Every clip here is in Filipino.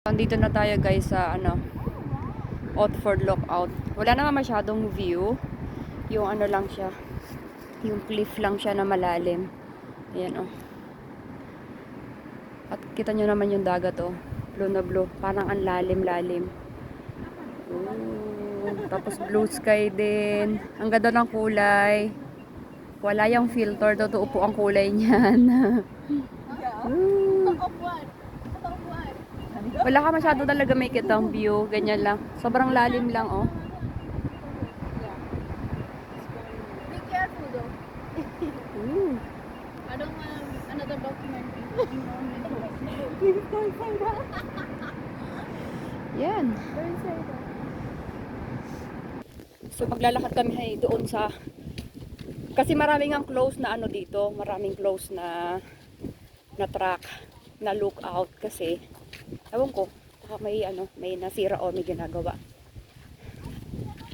Nandito na tayo guys sa Outford Lookout. Wala naman masyadong view. Yung lang siya. Yung cliff lang siya na malalim. Ayan oh. At kita nyo naman yung dagat oh. Blue na blue. Parang ang lalim-lalim. Tapos blue sky din. Ang ganda ng kulay. Wala yung filter. Totoo po ang kulay niyan. Wala ka masyado talaga may kitang view. Ganyan lang. Sobrang lalim lang, oh. Be careful though. I don't want another documentary. Please don't say that. Yan. Don't say that. So, maglalakad kami doon sa... Kasi maraming ang close na dito. Maraming close na track, na lookout. Kasi... Ewan ko, may nasira o may ginagawa.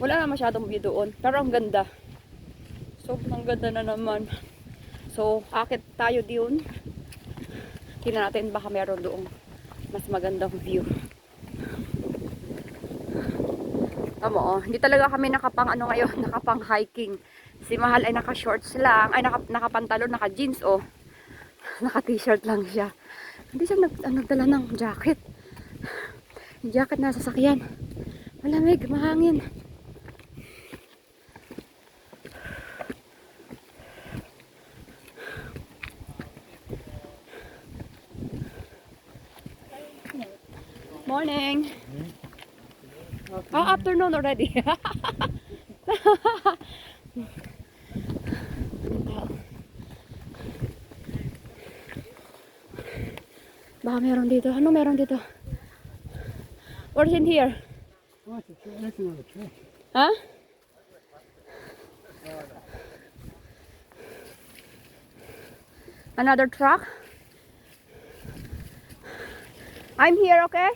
Wala na masyadong view doon, pero ang ganda. So, ang ganda na naman. So, akit tayo doon. Tingnan natin baka meron doon mas magandang view. Tama oh, hindi talaga kami nakapang ngayon, nakapang hiking. Si Mahal ay naka-shorts lang, ay nakapantalon, naka-jeans oh. Naka-t-shirt lang siya. Hindi siya nagdala ng jacket. Yung jacket nasa sasakyan. Malamig, mahangin. Morning. Oh, afternoon already. Baka meron dito. Ano meron dito? What's in here? Huh? Another truck? I'm here, okay?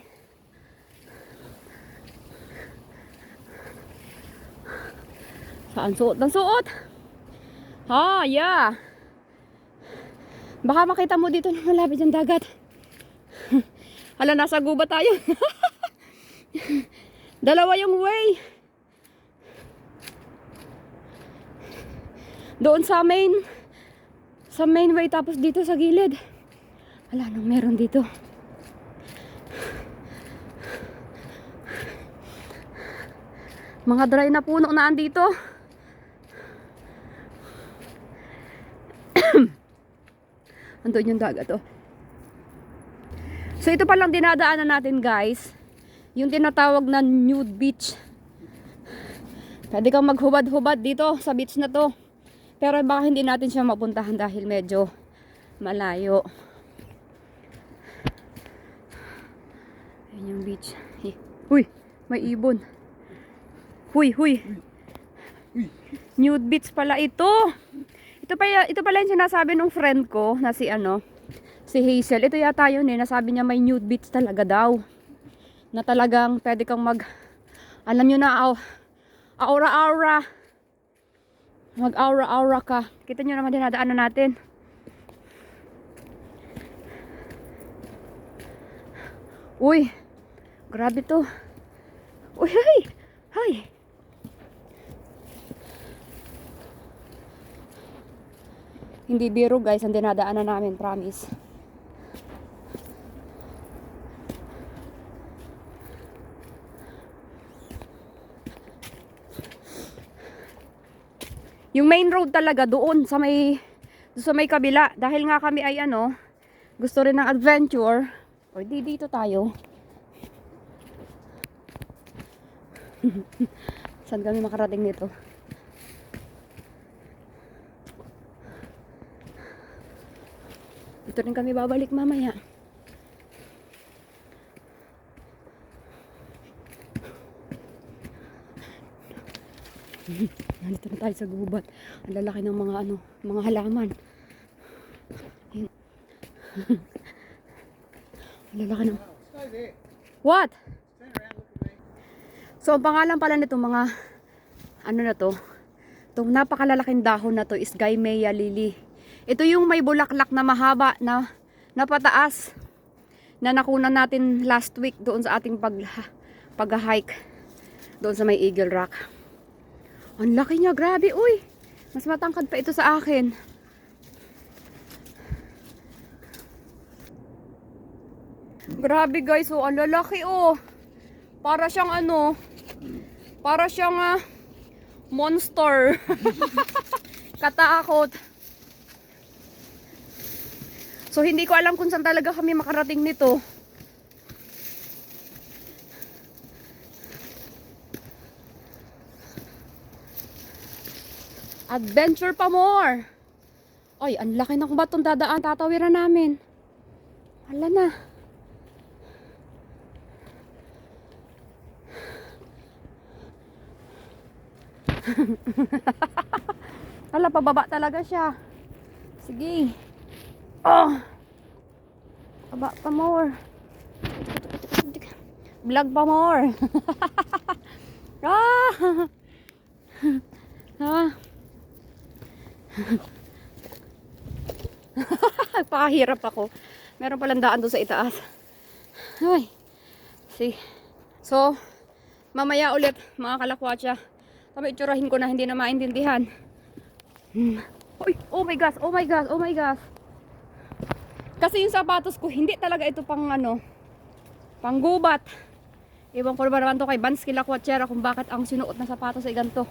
Saan suot? Ng suot? Ah, yeah. Baka makita mo dito na malapit yung dagat. Hala, nasa guba tayo. Dalawa yung way. Doon sa main way, tapos dito sa gilid. Hala, anong meron dito? Mga dry na puno na andito. Andun yung dagat oh. So ito palang dinadaanan natin guys, yung tinatawag na nude beach. Pwede kang maghubad-hubad dito sa beach na to. Pero baka hindi natin siya mapuntahan dahil medyo malayo. Ayan yung beach. Huy, may ibon. Huy. Nude beach pala ito. Ito pala yung sinasabi ng friend ko na si Hazel. Ito yata yun nasabi niya may nude beach talaga daw. Na talagang pwede kang alam nyo na, aura-aura. Mag-aura-aura ka. Kita nyo naman dinadaanan natin. Uy, grabe to. Uy, hay. Hindi biro guys ang dinadaanan namin, promise. Yung main road talaga doon sa may kabila. Dahil nga kami ay gusto rin ng adventure. O dito tayo. Saan kami makarating nito? Dito rin kami babalik mamaya. Nandito na tayo sa gubat. Ang lalaki ng mga halaman. Ang lalaki ng... What? So, ang pangalan pala nito mga na to. Itong napakalalaking dahon na to is Gaimea lily. Ito yung may bulaklak na mahaba na pataas. na nakunan natin last week doon sa ating pag-hike doon sa may Eagle Rock. Ang laki niya, grabe, uy. Mas matangkad pa ito sa akin. Grabe guys, oh, ang lalaki, oh. Para siyang ano, para siyang monster. Katakot. So hindi ko alam kung saan talaga kami makarating nito. Adventure pa more. Ay, ang laki ng batong dadaan, tatawiran namin. Hala na. Hala, pababa talaga siya. Sige. Oh. Baba pa more. Vlog pa more. Ah. Ah. Pakahirap ako. Meron palang daan doon sa itaas. Ay. See. So, mamaya ulit mga kalakwatsa. Kami itsurahin ko na hindi na maintindihan. Uy, oh my gosh, oh my gosh, oh my gosh. Kasi yung sapatos ko, hindi talaga ito pang ano, pang gubat. Ewan ko naman to kay Bansky Lakwatsyera kung bakit ang sinuot na sapatos ay ganito.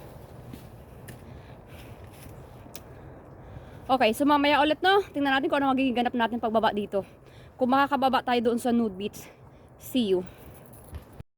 Okay, so mamaya ulit no, tingnan natin kung ano magiging ganap natin pagbaba dito. Kung makakababa tayo doon sa Nude Beach. See you.